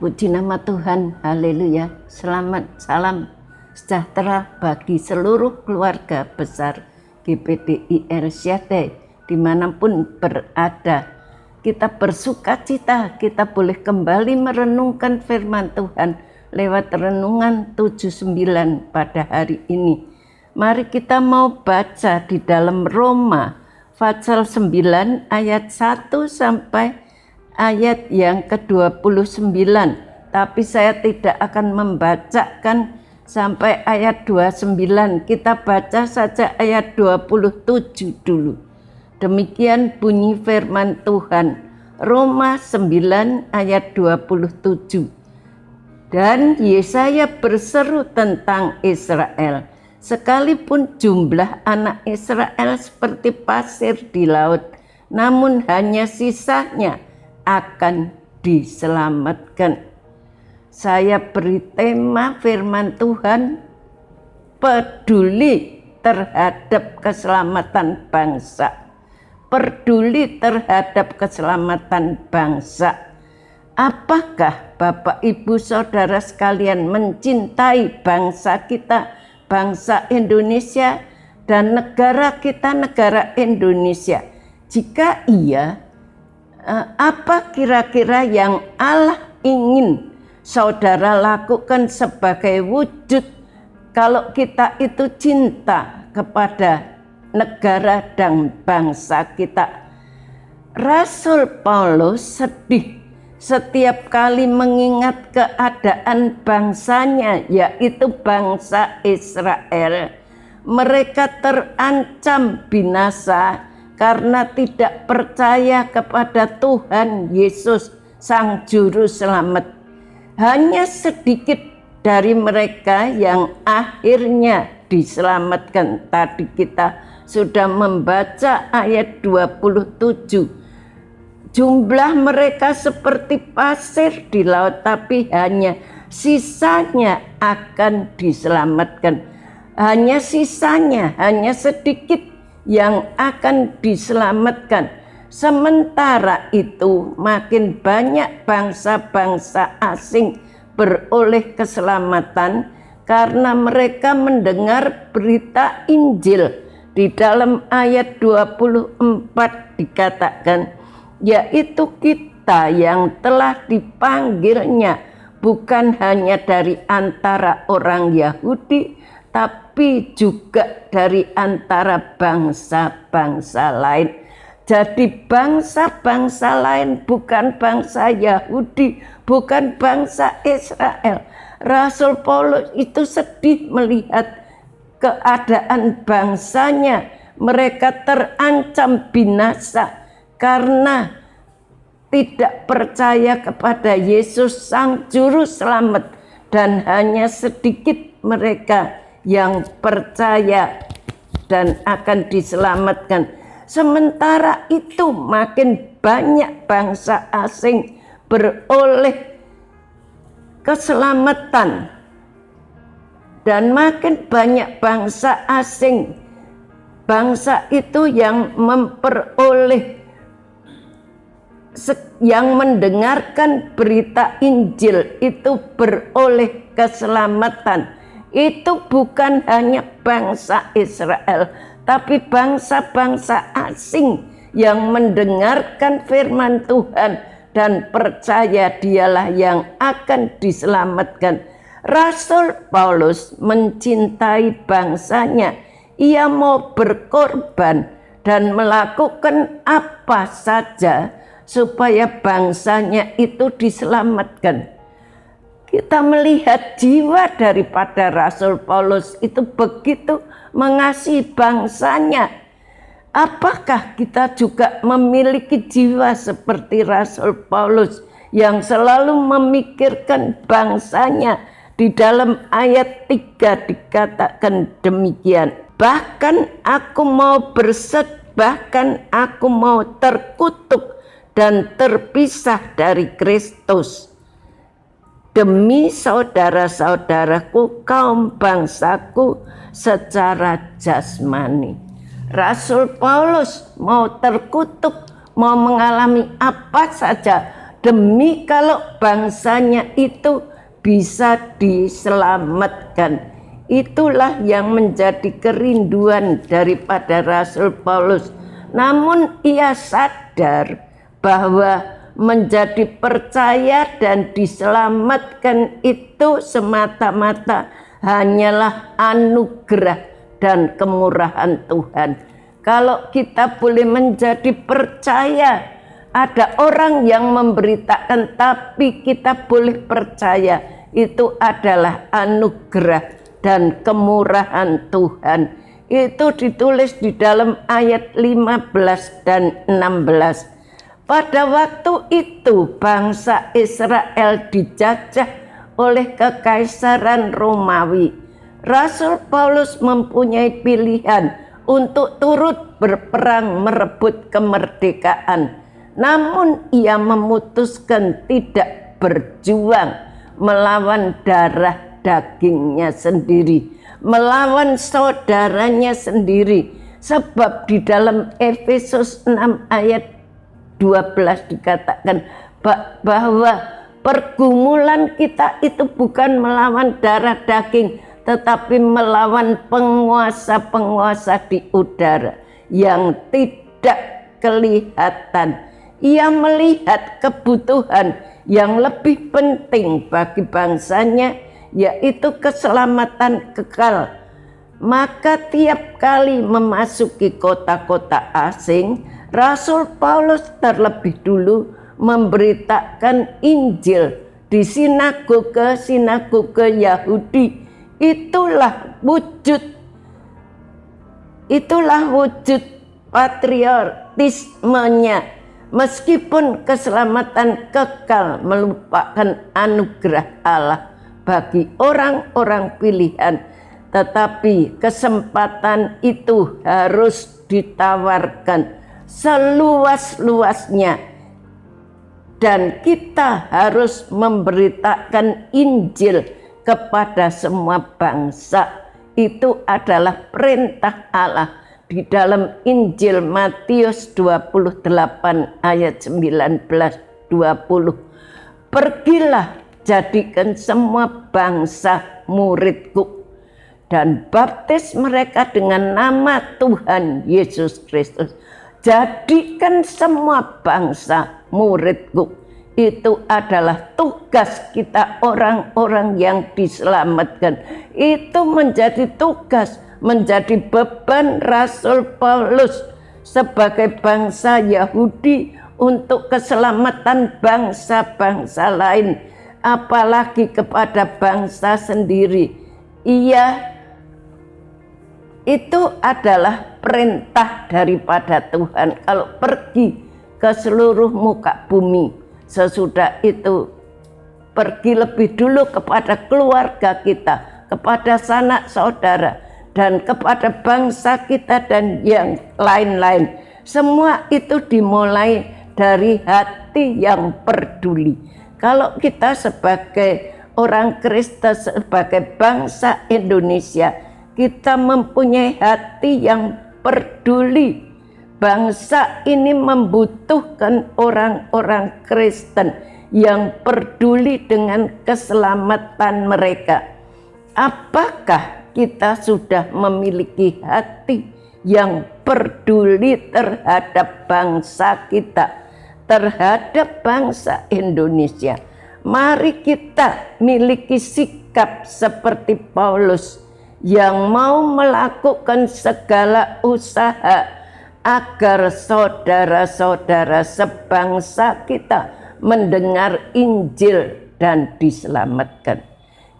Puji nama Tuhan, haleluya. Selamat, salam sejahtera bagi seluruh keluarga besar GPDI Syadai dimanapun berada. Kita bersuka cita, kita boleh kembali merenungkan firman Tuhan lewat renungan 79 pada hari ini. Mari kita mau baca di dalam Roma pasal 9 ayat 1 sampai ayat yang ke-29, tapi saya tidak akan membacakan sampai ayat 29. Kita baca saja ayat 27 dulu. Demikian bunyi firman Tuhan. Roma 9 ayat 27. Dan Yesaya berseru tentang Israel, sekalipun jumlah anak Israel seperti pasir di laut, namun hanya sisanya akan diselamatkan. Saya beri tema firman Tuhan, peduli terhadap keselamatan bangsa. Peduli terhadap keselamatan bangsa. Apakah Bapak Ibu Saudara sekalian mencintai bangsa kita, bangsa Indonesia, dan negara kita, negara Indonesia? Jika iya, apa kira-kira yang Allah ingin saudara lakukan sebagai wujud kalau kita itu cinta kepada negara dan bangsa kita? Rasul Paulus sedih setiap kali mengingat keadaan bangsanya, yaitu bangsa Israel. Mereka terancam binasa karena tidak percaya kepada Tuhan Yesus Sang Juru Selamat. Hanya sedikit dari mereka yang akhirnya diselamatkan. Tadi kita sudah membaca ayat 27. Jumlah mereka seperti pasir di laut, tapi hanya sisanya akan diselamatkan. Hanya sisanya, hanya sedikit yang akan diselamatkan. Sementara itu makin banyak bangsa-bangsa asing beroleh keselamatan karena mereka mendengar berita Injil. Di dalam ayat 24 dikatakan, yaitu kita yang telah dipanggilnya bukan hanya dari antara orang Yahudi, tapi juga dari antara bangsa-bangsa lain. Jadi bangsa-bangsa lain bukan bangsa Yahudi, bukan bangsa Israel. Rasul Paulus itu sedih melihat keadaan bangsanya. Mereka terancam binasa karena tidak percaya kepada Yesus Sang Juru Selamat, dan hanya sedikit mereka yang percaya dan akan diselamatkan. Sementara itu makin banyak bangsa asing beroleh keselamatan, dan makin banyak bangsa asing, bangsa itu yang memperoleh, yang mendengarkan berita Injil itu beroleh keselamatan. Itu bukan hanya bangsa Israel, tapi bangsa-bangsa asing yang mendengarkan firman Tuhan dan percaya Dialah yang akan diselamatkan. Rasul Paulus mencintai bangsanya. Ia mau berkorban dan melakukan apa saja supaya bangsanya itu diselamatkan. Kita melihat jiwa daripada Rasul Paulus itu begitu mengasihi bangsanya. Apakah kita juga memiliki jiwa seperti Rasul Paulus yang selalu memikirkan bangsanya? Di dalam ayat 3 dikatakan demikian. Bahkan aku mau bahkan aku mau terkutuk dan terpisah dari Kristus demi saudara-saudaraku kaum bangsaku secara jasmani. Rasul Paulus mau terkutuk, mau mengalami apa saja demi kalau bangsanya itu bisa diselamatkan. Itulah yang menjadi kerinduan daripada Rasul Paulus. Namun ia sadar bahwa menjadi percaya dan diselamatkan itu semata-mata hanyalah anugerah dan kemurahan Tuhan. Kalau kita boleh menjadi percaya, ada orang yang memberitakan tapi kita boleh percaya, itu adalah anugerah dan kemurahan Tuhan. Itu ditulis di dalam ayat 15 dan 16. Pada waktu itu bangsa Israel dijajah oleh kekaisaran Romawi. Rasul Paulus mempunyai pilihan untuk turut berperang merebut kemerdekaan. Namun ia memutuskan tidak berjuang melawan darah dagingnya sendiri, melawan saudaranya sendiri. Sebab di dalam Efesus 6 ayat 12 dikatakan bahwa pergumulan kita itu bukan melawan darah daging, tetapi melawan penguasa-penguasa di udara yang tidak kelihatan. Ia melihat kebutuhan yang lebih penting bagi bangsanya, yaitu keselamatan kekal. Maka tiap kali memasuki kota-kota asing, Rasul Paulus terlebih dulu memberitakan Injil di sinagoga-sinagoga Yahudi. Itulah wujud patriotismenya. Meskipun keselamatan kekal merupakan anugerah Allah bagi orang-orang pilihan, tetapi kesempatan itu harus ditawarkan seluas-luasnya, dan kita harus memberitakan Injil kepada semua bangsa. Itu adalah perintah Allah di dalam Injil Matius 28 ayat 19-20. Pergilah, jadikan semua bangsa muridku, dan baptis mereka dengan nama Tuhan Yesus Kristus. Jadikan semua bangsa muridku. Itu adalah tugas kita, orang-orang yang diselamatkan. Itu menjadi tugas, menjadi beban Rasul Paulus sebagai bangsa Yahudi untuk keselamatan bangsa-bangsa lain, apalagi kepada bangsa sendiri. Itu adalah perintah daripada Tuhan. Kalau pergi ke seluruh muka bumi, sesudah itu pergi lebih dulu kepada keluarga kita, kepada sanak saudara, dan kepada bangsa kita dan yang lain-lain. Semua itu dimulai dari hati yang peduli. Kalau kita sebagai orang Kristen, sebagai bangsa Indonesia, kita mempunyai hati yang peduli. Bangsa ini membutuhkan orang-orang Kristen yang peduli dengan keselamatan mereka. Apakah kita sudah memiliki hati yang peduli terhadap bangsa kita, terhadap bangsa Indonesia? Mari kita miliki sikap seperti Paulus yang mau melakukan segala usaha agar saudara-saudara sebangsa kita mendengar Injil dan diselamatkan.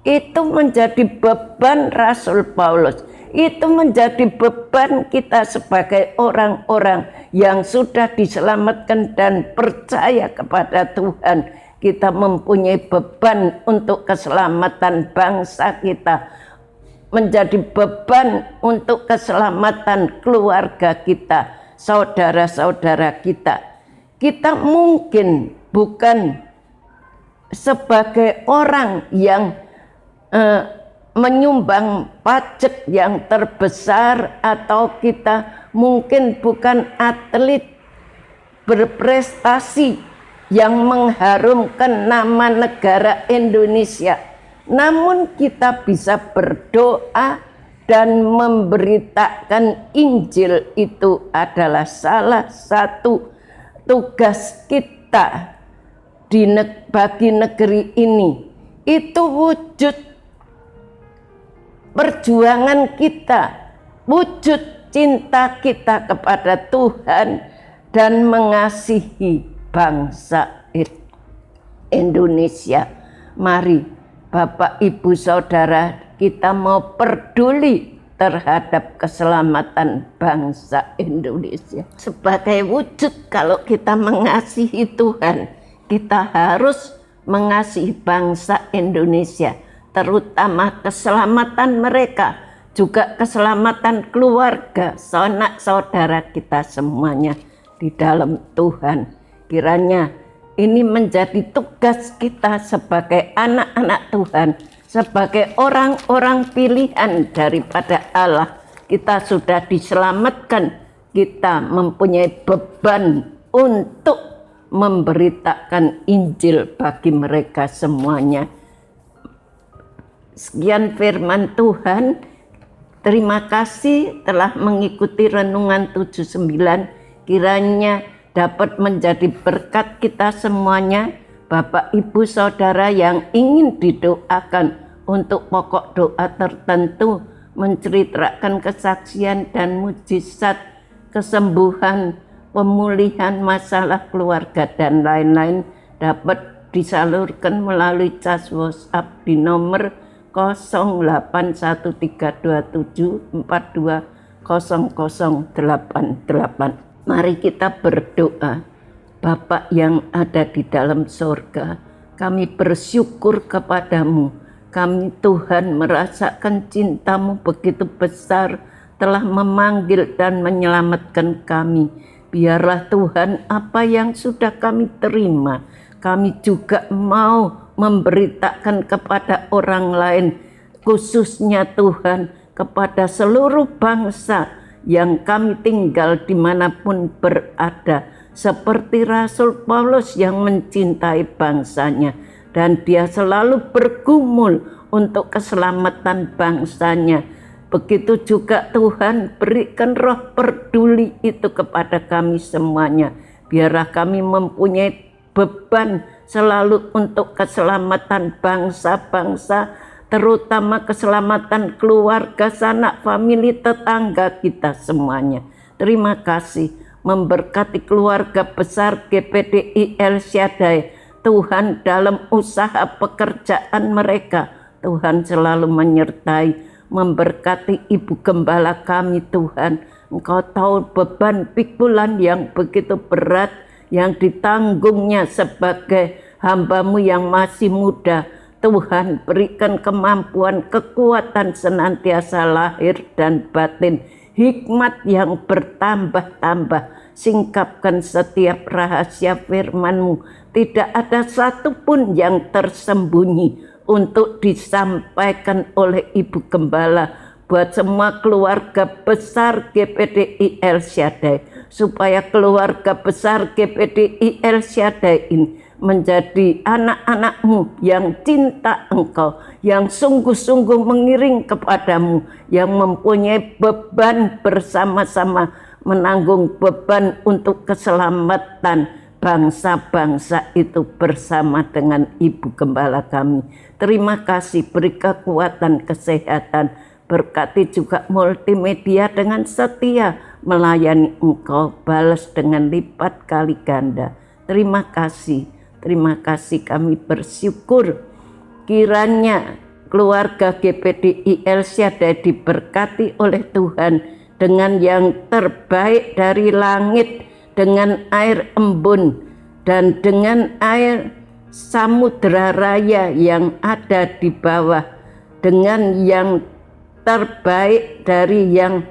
Itu menjadi beban Rasul Paulus. Itu menjadi beban kita sebagai orang-orang yang sudah diselamatkan dan percaya kepada Tuhan. Kita mempunyai beban untuk keselamatan bangsa kita, menjadi beban untuk keselamatan keluarga kita, saudara-saudara kita. Kita mungkin bukan sebagai orang yang menyumbang pajak yang terbesar, atau kita mungkin bukan atlet berprestasi, yang mengharumkan nama negara Indonesia. Namun kita bisa berdoa dan memberitakan Injil, itu adalah salah satu tugas kita bagi negeri ini. Itu wujud perjuangan kita, wujud cinta kita kepada Tuhan dan mengasihi bangsa Indonesia. Mari Bapak, Ibu, Saudara, kita mau peduli terhadap keselamatan bangsa Indonesia. Sebagai wujud kalau kita mengasihi Tuhan, kita harus mengasihi bangsa Indonesia, terutama keselamatan mereka, juga keselamatan keluarga, sanak saudara kita semuanya di dalam Tuhan. Kiranya ini menjadi tugas kita sebagai anak-anak Tuhan, sebagai orang-orang pilihan daripada Allah. Kita sudah diselamatkan, kita mempunyai beban untuk memberitakan Injil bagi mereka semuanya. Sekian firman Tuhan. Terima kasih telah mengikuti Renungan 79. Kiranya dapat menjadi berkat kita semuanya. Bapak, Ibu, Saudara yang ingin didoakan untuk pokok doa tertentu, menceritakan kesaksian dan mujizat, kesembuhan, pemulihan masalah keluarga dan lain-lain, dapat disalurkan melalui cas WhatsApp di nomor 081327420088. Mari kita berdoa. Bapa yang ada di dalam sorga, kami bersyukur kepadamu. Kami Tuhan merasakan cintamu begitu besar, telah memanggil dan menyelamatkan kami. Biarlah Tuhan apa yang sudah kami terima, kami juga mau memberitakan kepada orang lain, khususnya Tuhan kepada seluruh bangsa yang kami tinggal dimanapun berada, seperti Rasul Paulus yang mencintai bangsanya dan dia selalu bergumul untuk keselamatan bangsanya. Begitu juga Tuhan, berikan roh peduli itu kepada kami semuanya. Biarlah kami mempunyai beban selalu untuk keselamatan bangsa-bangsa, terutama keselamatan keluarga, sanak, famili, tetangga kita semuanya. Terima kasih, memberkati keluarga besar GPDI El Shaddai. Tuhan dalam usaha pekerjaan mereka, Tuhan selalu menyertai, memberkati Ibu Gembala kami Tuhan. Engkau tahu beban pikulan yang begitu berat yang ditanggungnya sebagai hamba-Mu yang masih muda. Tuhan berikan kemampuan, kekuatan senantiasa lahir dan batin, hikmat yang bertambah-tambah. Singkapkan setiap rahasia firman-Mu. Tidak ada satupun yang tersembunyi untuk disampaikan oleh Ibu Gembala buat semua keluarga besar GPDI El Shaddai, supaya keluarga besar GPDI El Shaddai ini menjadi anak-anak-Mu yang cinta Engkau, yang sungguh-sungguh mengiring kepadamu, yang mempunyai beban bersama-sama, menanggung beban untuk keselamatan bangsa-bangsa itu bersama dengan Ibu Gembala kami. Terima kasih, beri kekuatan, kesehatan, berkati juga multimedia dengan setia melayani Engkau, balas dengan lipat kali ganda. Terima kasih kami bersyukur. Kiranya keluarga GPDI El Shaddai diberkati oleh Tuhan dengan yang terbaik dari langit, dengan air embun dan dengan air samudera raya yang ada di bawah, dengan yang terbaik dari yang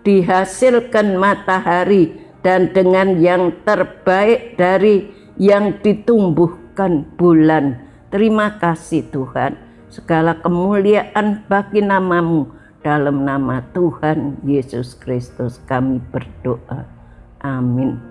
dihasilkan matahari dan dengan yang terbaik dari yang ditumbuhkan bulan. Terima kasih Tuhan, segala kemuliaan bagi nama-Mu. Dalam nama Tuhan Yesus Kristus kami berdoa. Amin.